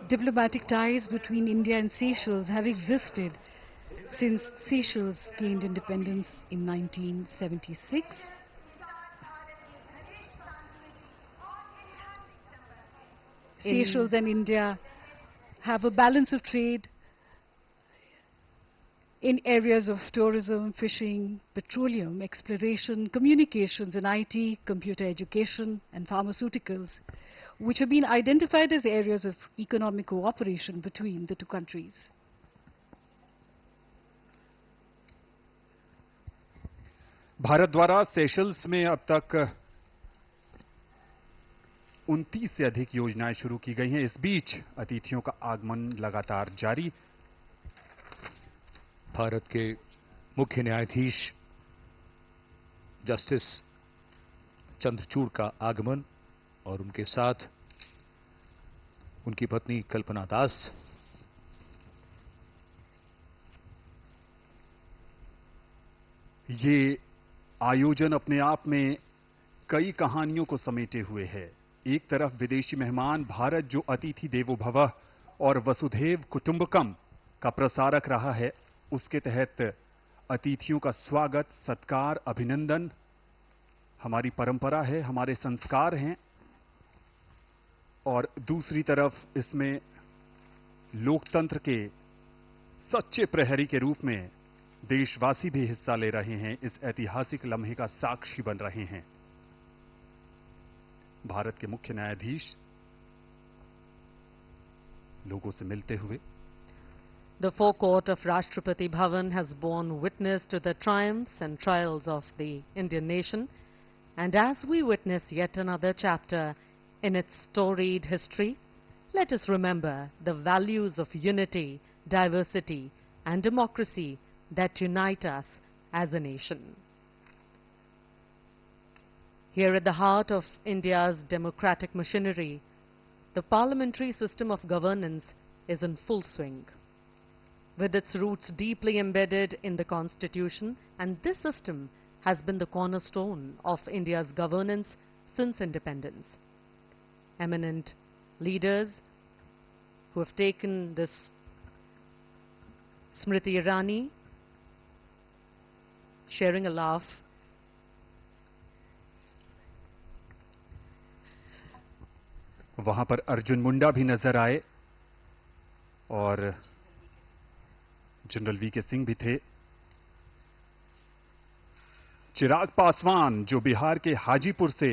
Diplomatic ties between India and Seychelles have existed since Seychelles gained independence in 1976. Seychelles and India have a balance of trade in areas of tourism, fishing, petroleum, exploration, communications and IT, computer education and pharmaceuticals, which have been identified as areas of economic cooperation between the two countries. Bharat द्वारा Seychelles में अब तक 29 से अधिक योजनाएं शुरू की गई हैं। इस बीच अतिथियों का आगमन लगातार जारी। भारत के मुख्य न्यायाधीश जस्टिस चंद्रचूड़ का आगमन और उनके साथ उनकी पत्नी कल्पना दास। ये आयोजन अपने आप में कई कहानियों को समेटे हुए है। एक तरफ विदेशी मेहमान भारत जो अतिथि देवो भवः और वसुधैव कुटुंबकम का प्रसारक रहा है, उसके तहत अतिथियों का स्वागत, सत्कार, अभिनंदन हमारी परंपरा है, हमारे संस्कार हैं। और दूसरी तरफ इसमें लोकतंत्र के सच्चे प्रहरी के रूप में देशवासी भी हिस्सा ले रहे हैं, इस ऐतिहासिक लम्हे का साक्षी बन रहे हैं। भारत के मुख्य न्यायाधीश लोगों से मिलते हुए। The forecourt of Rashtrapati Bhavan has borne witness to the triumphs and trials of the Indian nation, and as we witness yet another chapter in its storied history, let us remember the values of unity, diversity, and democracy that unite us as a nation. Here at the heart of India's democratic machinery, the parliamentary system of governance is in full swing. With its roots deeply embedded in the Constitution, and this system has been the cornerstone of India's governance since independence. Eminent leaders who have taken this Smriti Irani sharing a laugh. वहां पर अर्जुन मुंडा भी नजर आए और general VK Singh भी थे। चिराग पासवान जो बिहार के हाजीपुर से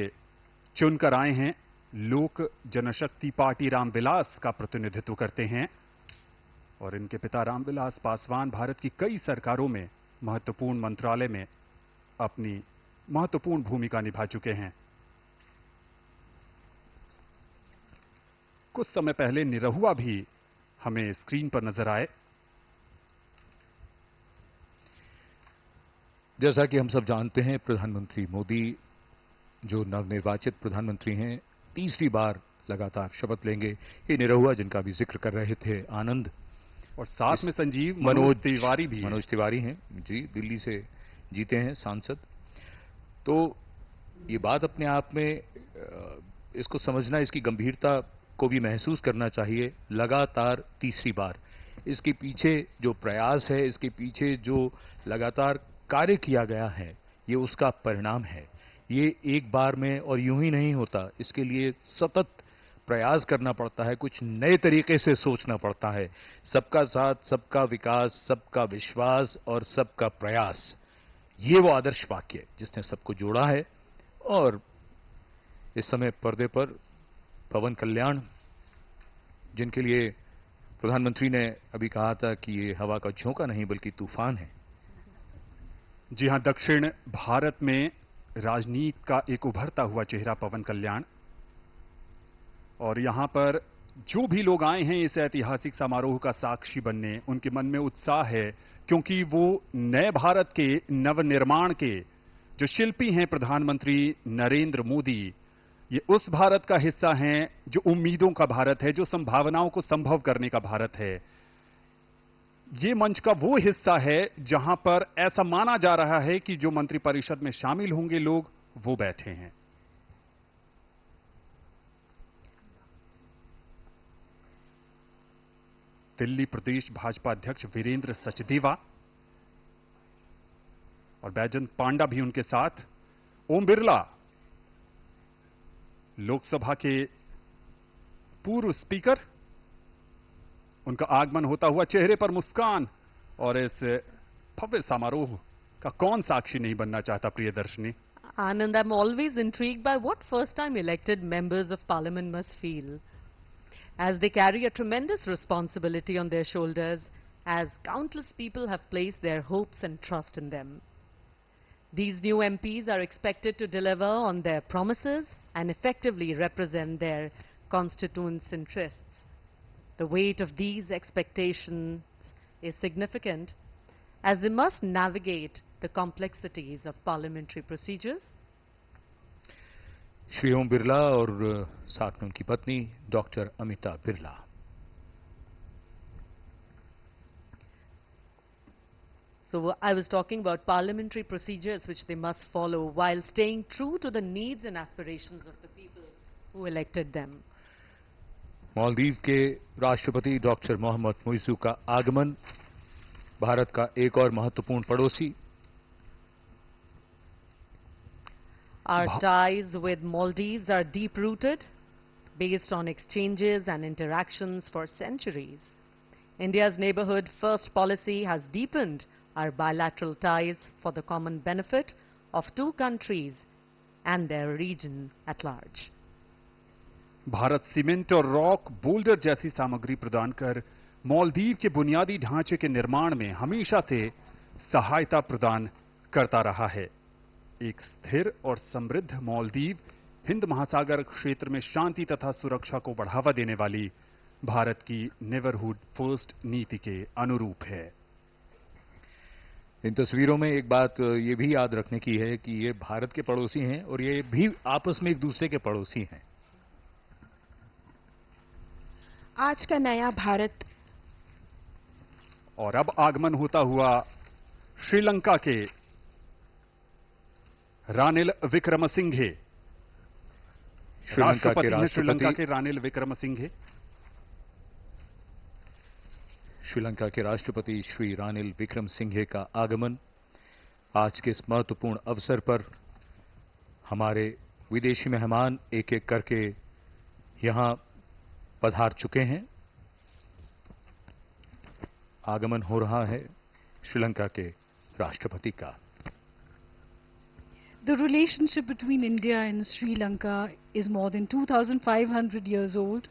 चुनकर आए हैं, लोक जनशक्ति पार्टी रामविलास का प्रतिनिधित्व करते हैं और इनके पिता रामविलास पासवान भारत की कई सरकारों में महत्वपूर्ण मंत्रालय में अपनी महत्वपूर्ण भूमिका निभा चुके हैं। कुछ समय पहले निरहुआ भी हमें स्क्रीन पर नजर आए। जैसा कि हम सब जानते हैं, प्रधानमंत्री मोदी जो नवनिर्वाचित प्रधानमंत्री हैं, तीसरी बार लगातार शपथ लेंगे। ये निरहुआ जिनका भी जिक्र कर रहे थे आनंद, और साथ में संजीव मनोज तिवारी भी। मनोज तिवारी हैं जी, दिल्ली से जीते हैं सांसद। तो ये बात अपने आप में इसको समझना, इसकी गंभीरता को भी महसूस करना चाहिए। लगातार तीसरी बार इसके पीछे जो प्रयास है, इसके पीछे जो लगातार कार्य किया गया है, ये उसका परिणाम है। ये एक बार में और यूं ही नहीं होता, इसके लिए सतत प्रयास करना पड़ता है, कुछ नए तरीके से सोचना पड़ता है। सबका साथ, सबका विकास, सबका विश्वास और सबका प्रयास, ये वो आदर्श वाक्य जिसने सबको जोड़ा है। और इस समय पर्दे पर पवन कल्याण, जिनके लिए प्रधानमंत्री ने अभी कहा था कि ये हवा का झोंका नहीं बल्कि तूफान है। जी हां, दक्षिण भारत में राजनीति का एक उभरता हुआ चेहरा पवन कल्याण। और यहां पर जो भी लोग आए हैं इस ऐतिहासिक समारोह का साक्षी बनने, उनके मन में उत्साह है, क्योंकि वो नए भारत के नवनिर्माण के जो शिल्पी हैं प्रधानमंत्री नरेंद्र मोदी, ये उस भारत का हिस्सा हैं जो उम्मीदों का भारत है, जो संभावनाओं को संभव करने का भारत है। ये मंच का वो हिस्सा है जहां पर ऐसा माना जा रहा है कि जो मंत्रिपरिषद में शामिल होंगे लोग, वो बैठे हैं। दिल्ली प्रदेश भाजपा अध्यक्ष वीरेंद्र सचदेवा और बैजंत पांडा भी उनके साथ। ओम बिरला, लोकसभा के पूर्व स्पीकर, उनका आगमन होता हुआ, चेहरे पर मुस्कान, और इस भव्य समारोह का कौन साक्षी नहीं बनना चाहता Priyadarshini. Anand, I'm always intrigued by what first-time elected members of parliament must feel, as they carry a tremendous responsibility on their shoulders, as countless people have placed their hopes and trust in them. These new MPs are expected to deliver on their promises and effectively represent their constituents' interests. The weight of these expectations is significant, as they must navigate the complexities of parliamentary procedures. Shri Om Birla और साथ में उनकी पत्नी doctor Amita Birla. So I was talking about parliamentary procedures which they must follow while staying true to the needs and aspirations of the people who elected them. Maldives के राष्ट्रपति doctor Mohammad Muizzu का आगमन, भारत का एक और महत्वपूर्ण पड़ोसी। Our ties with Maldives are deep-rooted, based on exchanges and interactions for centuries. India's neighborhood first policy has deepened our bilateral ties for the common benefit of two countries and their region at large. Bharat cement और rock boulder जैसी सामग्री प्रदान कर मालदीव के बुनियादी ढांचे के निर्माण में हमेशा से सहायता प्रदान करता रहा है। एक स्थिर और समृद्ध मालदीव हिंद महासागर क्षेत्र में शांति तथा सुरक्षा को बढ़ावा देने वाली भारत की नेबरहुड फर्स्ट नीति के अनुरूप है। इन तस्वीरों में एक बात ये भी याद रखने की है कि ये भारत के पड़ोसी हैं और ये भी आपस में एक दूसरे के पड़ोसी हैं। आज का नया भारत। और अब आगमन होता हुआ श्रीलंका के रानिल विक्रमसिंघे। राष्ट्रपति हैं श्रीलंका के रानिल विक्रमसिंघे। श्रीलंका के राष्ट्रपति श्री रानिल विक्रमसिंघे का आगमन आज के इस महत्वपूर्ण अवसर पर हमारे विदेशी मेहमान एक एक करके यहां पधार चुके हैं। आगमन हो रहा है श्रीलंका के राष्ट्रपति का। The relationship between India and Sri Lanka is more than 2,500 years old.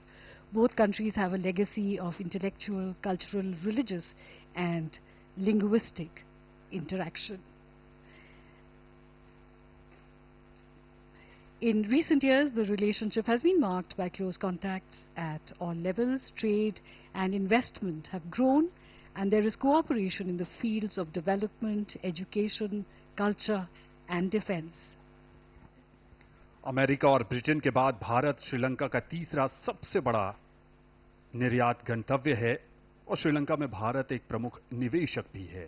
Both countries have a legacy of intellectual, cultural, religious, and linguistic interaction. In recent years, the relationship has been marked by close contacts at all levels. Trade and investment have grown, and there is cooperation in the fields of development, education, culture, and defense. America और Britain के बाद भारत श्रीलंका का तीसरा सबसे बड़ा निर्यात गंतव्य है और श्रीलंका में भारत एक प्रमुख निवेशक भी है।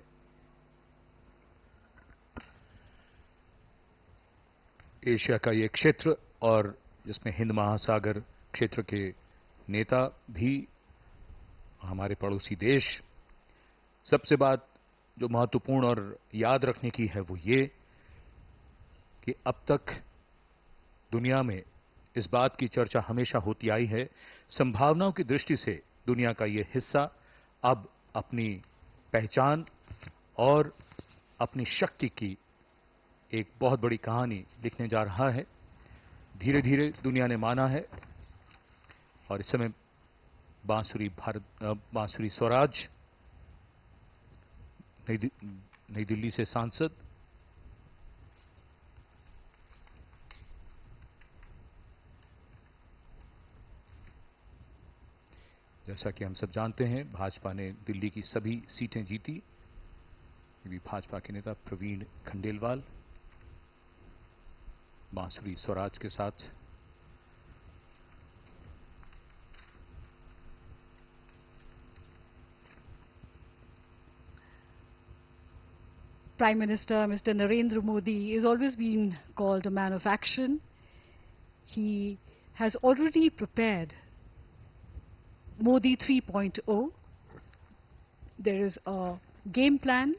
एशिया का ये क्षेत्र और जिसमें हिंद महासागर क्षेत्र के नेता भी हमारे पड़ोसी देश। सबसे बात जो महत्वपूर्ण और याद रखने की है वो ये कि अब तक दुनिया में इस बात की चर्चा हमेशा होती आई है, संभावनाओं की दृष्टि से दुनिया का ये हिस्सा अब अपनी पहचान और अपनी शक्ति की एक बहुत बड़ी कहानी लिखने जा रहा है। धीरे धीरे दुनिया ने माना है और इस समय बांसुरी स्वराज नई दिल्ली से सांसद जैसा कि हम सब जानते हैं भाजपा ने दिल्ली की सभी सीटें जीती। ये भी भाजपा के नेता प्रवीण खंडेलवाल बांसुरी स्वराज के साथ Prime Minister Mr. Narendra Modi has always been called a man of action. He has already prepared Modi 3.0, there is a game plan,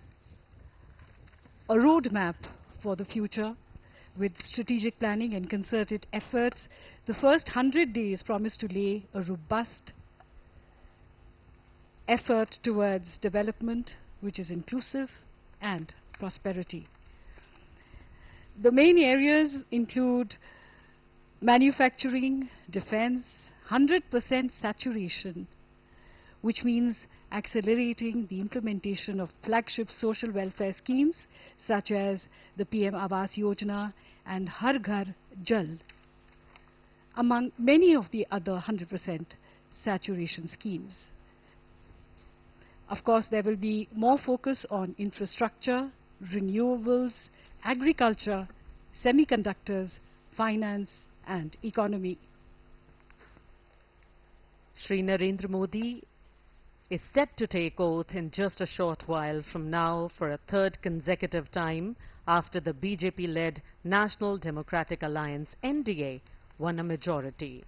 a roadmap for the future with strategic planning and concerted efforts. The first 100 days promise to lay a robust effort towards development which is inclusive and prosperity. The main areas include manufacturing, defense, 100% saturation, which means accelerating the implementation of flagship social welfare schemes such as the PM Awas Yojana and Har Ghar Jal, among many of the other 100% saturation schemes. Of course, there will be more focus on infrastructure, renewables, agriculture, semiconductors, finance and economy. Shri Narendra Modi is set to take oath in just a short while from now for a third consecutive time after the BJP-led National Democratic Alliance (NDA) won a majority.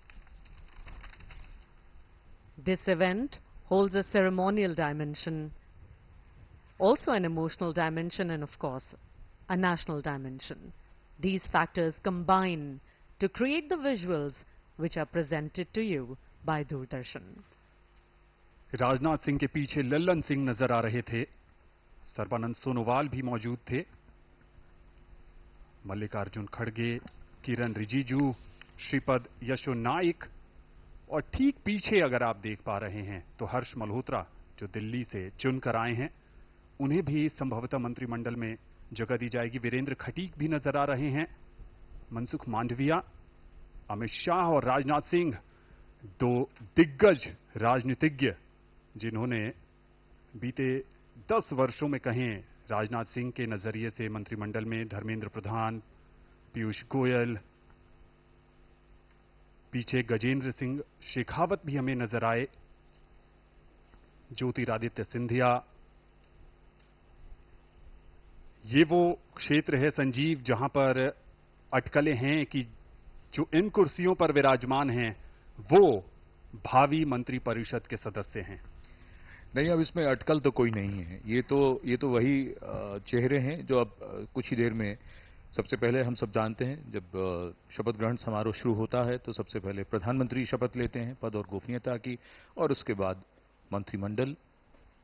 This event holds a ceremonial dimension, also an emotional dimension, and of course, a national dimension. These factors combine to create the visuals which are presented to you by Doordarshan. Rajnath Singh के पीछे लल्लन सिंह नजर आ रहे थे, सर्बानंद सोनोवाल भी मौजूद थे, मल्लिकार्जुन खड़गे, किरण रिजिजू, श्रीपद यशो नाइक, और ठीक पीछे अगर आप देख पा रहे हैं तो हर्ष मल्होत्रा जो दिल्ली से चुनकर आए हैं, उन्हें भी संभवतः मंत्रिमंडल में जगह दी जाएगी। वीरेंद्र खटीक भी नजर आ रहे हैं, मनसुख मांडविया, अमित शाह और राजनाथ सिंह, दो दिग्गज राजनीतिज्ञ जिन्होंने बीते 10 वर्षों में कहें राजनाथ सिंह के नजरिए से मंत्रिमंडल में धर्मेंद्र प्रधान, पीयूष गोयल, पीछे गजेंद्र सिंह शेखावत भी हमें नजर आए, ज्योतिरादित्य सिंधिया। ये वो क्षेत्र है संजीव जहां पर अटकलें हैं कि जो इन कुर्सियों पर विराजमान हैं वो भावी मंत्रिपरिषद के सदस्य हैं। नहीं, अब इसमें अटकल तो कोई नहीं है। ये तो वही चेहरे हैं जो अब कुछ ही देर में, सबसे पहले हम सब जानते हैं जब शपथ ग्रहण समारोह शुरू होता है तो सबसे पहले प्रधानमंत्री शपथ लेते हैं पद और गोपनीयता की, और उसके बाद मंत्रिमंडल,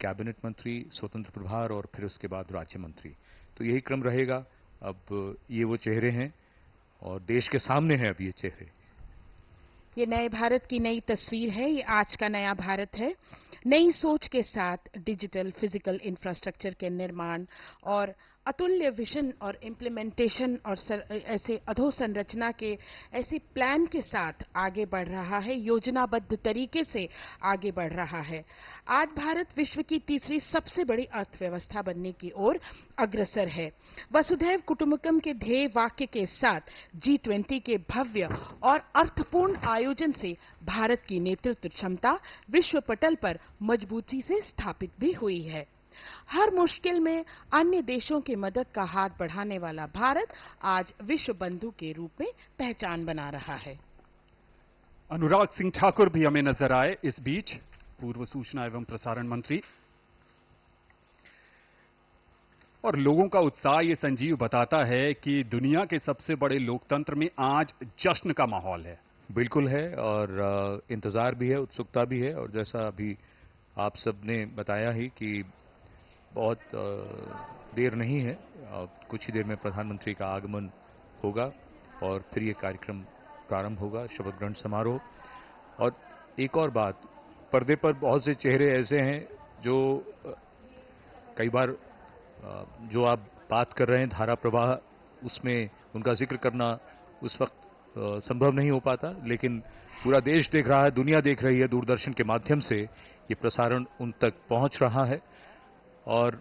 कैबिनेट मंत्री, स्वतंत्र प्रभार और फिर उसके बाद राज्य मंत्री। तो यही क्रम रहेगा। अब ये वो चेहरे हैं और देश के सामने हैं अब ये चेहरे। ये नए भारत की नई तस्वीर है, ये आज का नया भारत है। नई सोच के साथ डिजिटल फिजिकल इंफ्रास्ट्रक्चर के निर्माण और अतुल्य विजन और इम्प्लीमेंटेशन और ऐसे अधोसंरचना के ऐसे प्लान के साथ आगे बढ़ रहा है, योजनाबद्ध तरीके से आगे बढ़ रहा है। आज भारत विश्व की तीसरी सबसे बड़ी अर्थव्यवस्था बनने की ओर अग्रसर है। वसुधैव कुटुंबकम के ध्येय वाक्य के साथ G20 के भव्य और अर्थपूर्ण आयोजन से भारत की नेतृत्व क्षमता विश्व पटल पर मजबूती से स्थापित भी हुई है। हर मुश्किल में अन्य देशों की मदद का हाथ बढ़ाने वाला भारत आज विश्व बंधु के रूप में पहचान बना रहा है। अनुराग सिंह ठाकुर भी हमें नजर आए इस बीच, पूर्व सूचना एवं प्रसारण मंत्री। और लोगों का उत्साह ये संजीव बताता है कि दुनिया के सबसे बड़े लोकतंत्र में आज जश्न का माहौल है। बिल्कुल है, और इंतजार भी है, उत्सुकता भी है। और जैसा अभी आप सबने बताया ही कि बहुत देर नहीं है, कुछ ही देर में प्रधानमंत्री का आगमन होगा और फिर ये कार्यक्रम प्रारंभ होगा, शपथ ग्रहण समारोह। और एक और बात, पर्दे पर बहुत से चेहरे ऐसे हैं जो कई बार जो आप बात कर रहे हैं धारा प्रवाह, उसमें उनका जिक्र करना उस वक्त संभव नहीं हो पाता, लेकिन पूरा देश देख रहा है, दुनिया देख रही है, दूरदर्शन के माध्यम से ये प्रसारण उन तक पहुंच रहा है। और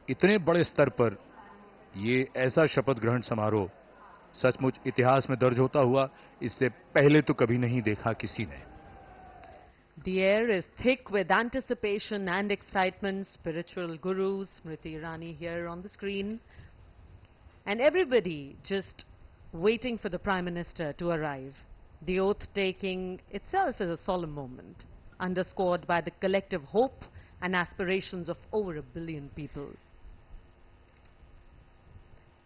इतने बड़े स्तर पर ये ऐसा शपथ ग्रहण समारोह सचमुच इतिहास में दर्ज होता हुआ इससे पहले तो कभी नहीं देखा किसी ने। The air is thick with anticipation and excitement. Spiritual guru Smriti Irani here on the screen, and everybody just waiting for the Prime Minister to arrive. The oath taking itself is a solemn moment, underscored by the collective hope and aspirations of over 1 billion people.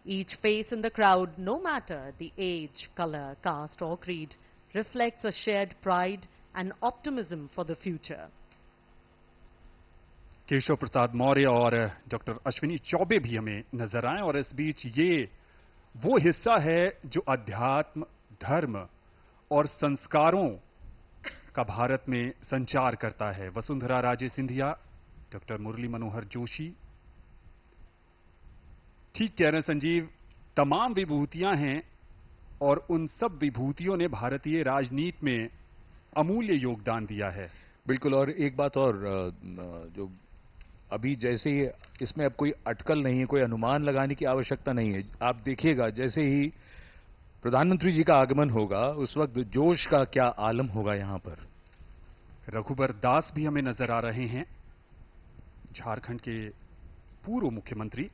Each face in the crowd, no matter the age, color, caste or creed, reflects a shared pride and optimism for the future. Keshav Prasad Maurya और doctor Ashwini Choubey भी हमें नजर आए और इस बीच ये वो हिस्सा है जो अध्यात्म, धर्म और संस्कारों का भारत में संचार करता है। वसुंधरा राजे सिंधिया, डॉक्टर मुरली मनोहर जोशी, ठीक कह रहे हैं संजीव, तमाम विभूतियां हैं और उन सब विभूतियों ने भारतीय राजनीति में अमूल्य योगदान दिया है। बिल्कुल। और एक बात और, जो अभी जैसे ही इसमें अब कोई अटकल नहीं है, कोई अनुमान लगाने की आवश्यकता नहीं है। आप देखिएगा जैसे ही प्रधानमंत्री जी का आगमन होगा उस वक्त जोश का क्या आलम होगा यहां पर। रघुबर दास भी हमें नजर आ रहे हैं, झारखंड के पूर्व मुख्यमंत्री।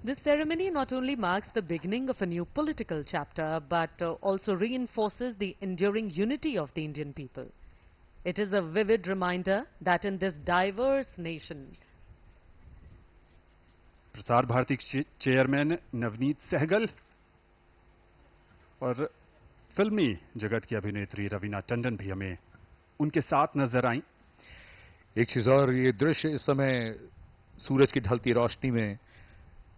This ceremony not only marks the beginning of a new political chapter, but also reinforces the enduring unity of the Indian people. It is a vivid reminder that in this diverse nation, Prasar Bharati chairman Navneet Sehgal और फिल्मी जगत की अभिनेत्री रवीना टंडन भी हमें उनके साथ नजर आई। एक चीज और, ये दृश्य इस समय सूरज की ढलती रोशनी में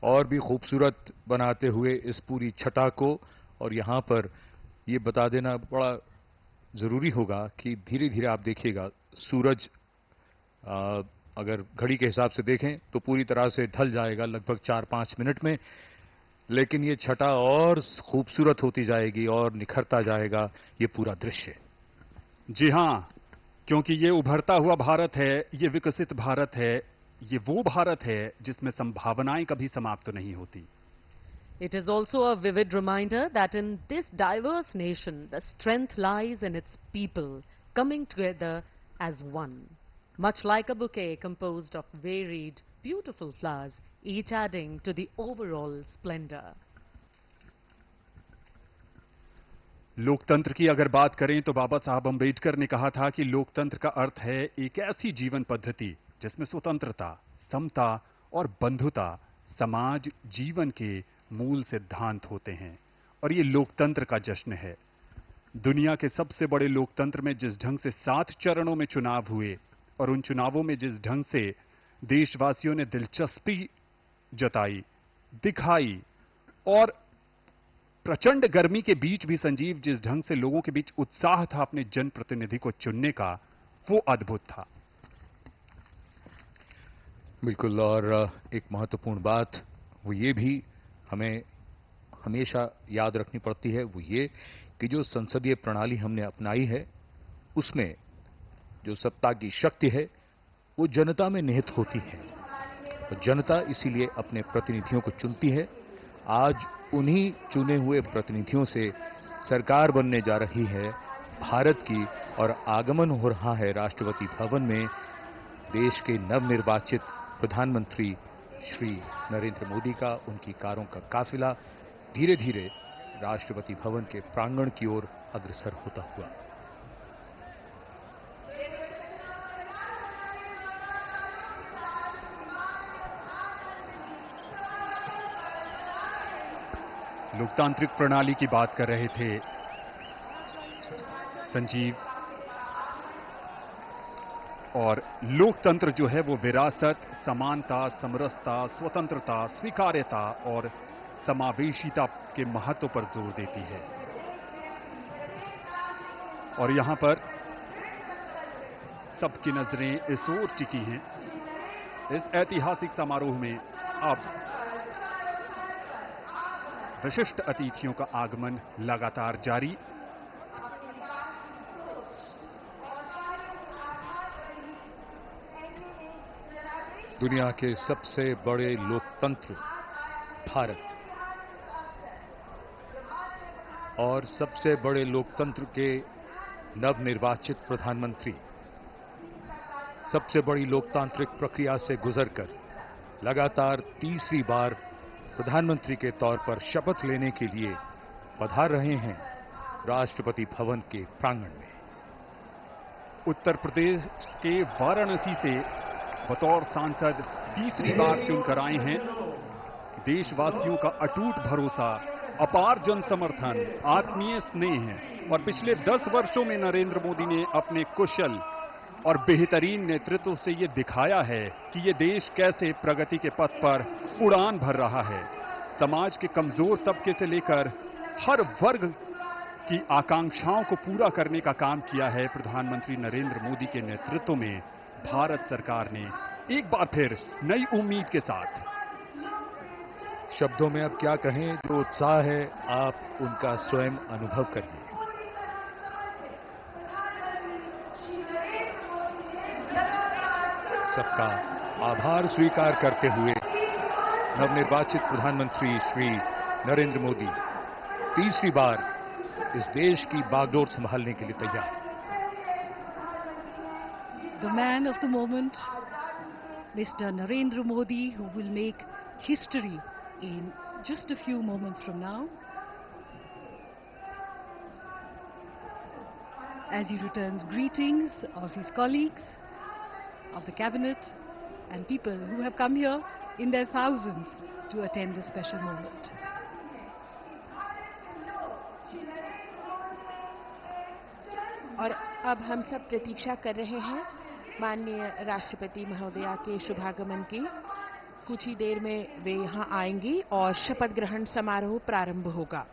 और भी खूबसूरत बनाते हुए इस पूरी छटा को, और यहां पर ये बता देना बड़ा जरूरी होगा कि धीरे धीरे आप देखिएगा सूरज अगर घड़ी के हिसाब से देखें तो पूरी तरह से ढल जाएगा लगभग 4-5 मिनट में, लेकिन ये छटा और खूबसूरत होती जाएगी और निखरता जाएगा ये पूरा दृश्य। जी हां, क्योंकि ये उभरता हुआ भारत है, ये विकसित भारत है, ये वो भारत है जिसमें संभावनाएं कभी समाप्त नहीं होती। it is also a vivid reminder that in this diverse nation, the strength lies in its people coming together as one. Much like a bouquet composed of varied, beautiful flowers, each adding to the overall splendor. लोकतंत्र की अगर बात करें तो बाबा साहब अंबेडकर ने कहा था कि लोकतंत्र का अर्थ है एक ऐसी जीवन पद्धति जिसमें स्वतंत्रता, समता और बंधुता समाज जीवन के मूल सिद्धांत होते हैं, और ये लोकतंत्र का जश्न है। दुनिया के सबसे बड़े लोकतंत्र में जिस ढंग से 7 चरणों में चुनाव हुए और उन चुनावों में जिस ढंग से देशवासियों ने दिलचस्पी जताई, दिखाई और प्रचंड गर्मी के बीच भी संजीव जिस ढंग से लोगों के बीच उत्साह था अपने जनप्रतिनिधि को चुनने का, वो अद्भुत था। बिल्कुल। और एक महत्वपूर्ण बात वो ये भी हमें हमेशा याद रखनी पड़ती है, वो ये कि जो संसदीय प्रणाली हमने अपनाई है उसमें जो सत्ता की शक्ति है वो जनता में निहित होती है, और जनता इसीलिए अपने प्रतिनिधियों को चुनती है। आज उन्हीं चुने हुए प्रतिनिधियों से सरकार बनने जा रही है भारत की, और आगमन हो रहा है राष्ट्रपति भवन में देश के नवनिर्वाचित प्रधानमंत्री श्री नरेंद्र मोदी का। उनकी कारों का काफिला धीरे धीरे राष्ट्रपति भवन के प्रांगण की ओर अग्रसर होता हुआ। लोकतांत्रिक प्रणाली की बात कर रहे थे संजीव, और लोकतंत्र जो है वो विरासत, समानता, समरसता, स्वतंत्रता, स्वीकार्यता और समावेशिता के महत्व पर जोर देती है। और यहां पर सबकी नजरें इस ओर टिकी हैं। इस ऐतिहासिक समारोह में अब विशिष्ट अतिथियों का आगमन लगातार जारी। दुनिया के सबसे बड़े लोकतंत्र भारत और सबसे बड़े लोकतंत्र के नवनिर्वाचित प्रधानमंत्री सबसे बड़ी लोकतांत्रिक प्रक्रिया से गुजरकर लगातार तीसरी बार प्रधानमंत्री के तौर पर शपथ लेने के लिए पधार रहे हैं राष्ट्रपति भवन के प्रांगण में। उत्तर प्रदेश के वाराणसी से बतौर सांसद तीसरी बार चुनकर आए हैं। देशवासियों का अटूट भरोसा, अपार जन समर्थन, आत्मीय स्नेह है और पिछले 10 वर्षों में नरेंद्र मोदी ने अपने कुशल और बेहतरीन नेतृत्व से ये दिखाया है कि ये देश कैसे प्रगति के पथ पर उड़ान भर रहा है। समाज के कमजोर तबके से लेकर हर वर्ग की आकांक्षाओं को पूरा करने का काम किया है प्रधानमंत्री नरेंद्र मोदी के नेतृत्व में भारत सरकार ने एक बार फिर नई उम्मीद के साथ। शब्दों में अब क्या कहें, जो उत्साह है आप उनका स्वयं अनुभव करिए। सबका आभार स्वीकार करते हुए नवनिर्वाचित प्रधानमंत्री श्री नरेंद्र मोदी तीसरी बार इस देश की बागडोर संभालने के लिए तैयार। The man of the moment, Mr. Narendra Modi, who will make history in just a few moments from now, as he returns greetings of his colleagues, of the cabinet, and people who have come here in their thousands to attend this special moment. और अब हम सब प्रतीक्षा कर रहे हैं माननीय राष्ट्रपति महोदया के शुभागमन की। कुछ ही देर में वे यहां आएंगी और शपथ ग्रहण समारोह प्रारंभ होगा।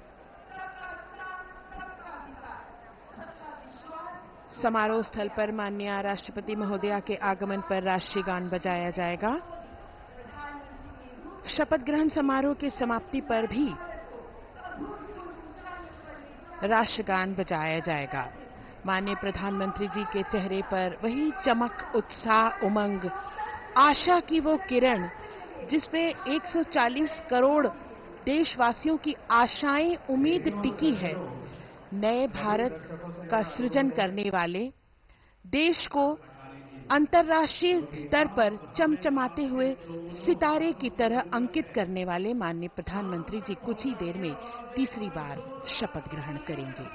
समारोह स्थल पर माननीय राष्ट्रपति महोदया के आगमन पर राष्ट्रीय गान बजाया जाएगा। शपथ ग्रहण समारोह की समाप्ति पर भी राष्ट्रगान बजाया जाएगा। माननीय प्रधानमंत्री जी के चेहरे पर वही चमक, उत्साह, उमंग, आशा की वो किरण जिसमें 140 करोड़ देशवासियों की आशाएं, उम्मीद टिकी है। नए भारत का सृजन करने वाले, देश को अंतर्राष्ट्रीय स्तर पर चमचमाते हुए सितारे की तरह अंकित करने वाले माननीय प्रधानमंत्री जी कुछ ही देर में तीसरी बार शपथ ग्रहण करेंगे।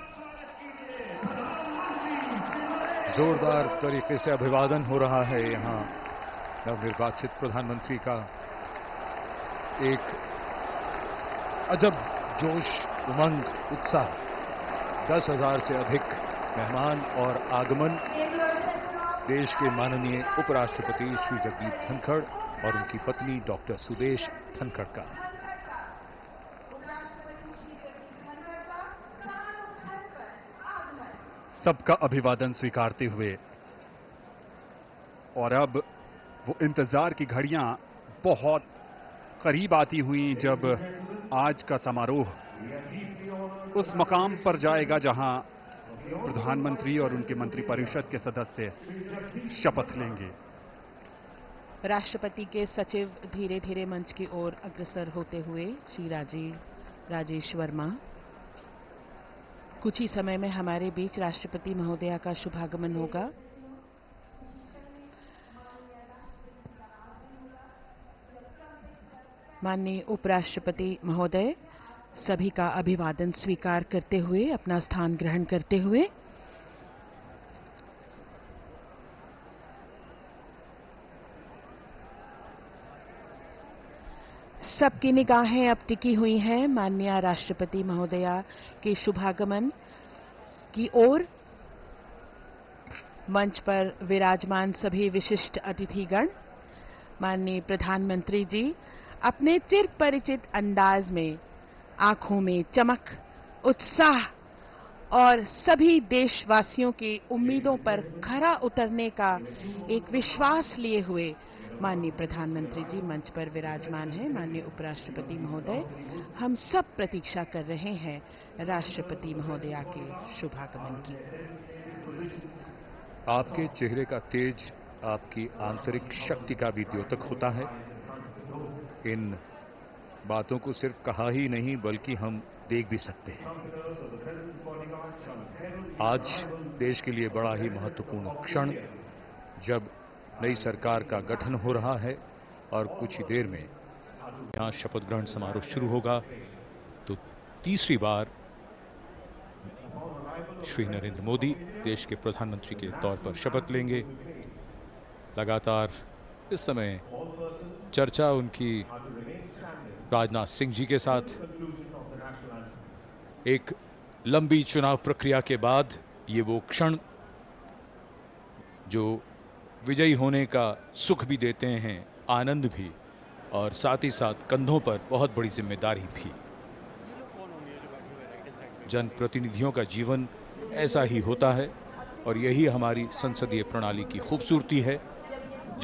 जोरदार तरीके से अभिवादन हो रहा है यहां नवनिर्वाचित प्रधानमंत्री का। एक अजब जोश, उमंग, उत्साह, 10,000 से अधिक मेहमान और आगमन देश के माननीय उपराष्ट्रपति श्री जगदीप धनखड़ और उनकी पत्नी डॉक्टर सुदेश धनखड़ का। सबका अभिवादन स्वीकारते हुए और अब वो इंतजार की घड़ियां बहुत करीब आती हुई जब आज का समारोह उस मकाम पर जाएगा जहां प्रधानमंत्री और उनके मंत्रिपरिषद के सदस्य शपथ लेंगे। राष्ट्रपति के सचिव धीरे धीरे मंच की ओर अग्रसर होते हुए श्री राजेश वर्मा। कुछ ही समय में हमारे बीच राष्ट्रपति महोदया का शुभागमन होगा। माननीय उपराष्ट्रपति महोदय सभी का अभिवादन स्वीकार करते हुए अपना स्थान ग्रहण करते हुए सबकी निगाहें अब टिकी हुई हैं माननीय राष्ट्रपति महोदया के शुभागमन की ओर। मंच पर विराजमान सभी विशिष्ट अतिथिगण, माननीय प्रधानमंत्री जी अपने चिर परिचित अंदाज में आंखों में चमक, उत्साह और सभी देशवासियों की उम्मीदों पर खरा उतरने का एक विश्वास लिए हुए माननीय प्रधानमंत्री जी मंच पर विराजमान हैं। माननीय उपराष्ट्रपति महोदय, हम सब प्रतीक्षा कर रहे हैं राष्ट्रपति महोदया के शुभागमन की। आपके चेहरे का तेज आपकी आंतरिक शक्ति का भी द्योतक होता है। इन बातों को सिर्फ कहा ही नहीं बल्कि हम देख भी सकते हैं। आज देश के लिए बड़ा ही महत्वपूर्ण क्षण, जब नई सरकार का गठन हो रहा है और कुछ ही देर में यहां शपथ ग्रहण समारोह शुरू होगा। तो तीसरी बार श्री नरेंद्र मोदी देश के प्रधानमंत्री के तौर पर शपथ लेंगे। लगातार इस समय चर्चा उनकी राजनाथ सिंह जी के साथ। एक लंबी चुनाव प्रक्रिया के बाद ये वो क्षण जो विजयी होने का सुख भी देते हैं, आनंद भी, और साथ ही साथ कंधों पर बहुत बड़ी जिम्मेदारी भी। जनप्रतिनिधियों का जीवन ऐसा ही होता है और यही हमारी संसदीय प्रणाली की खूबसूरती है।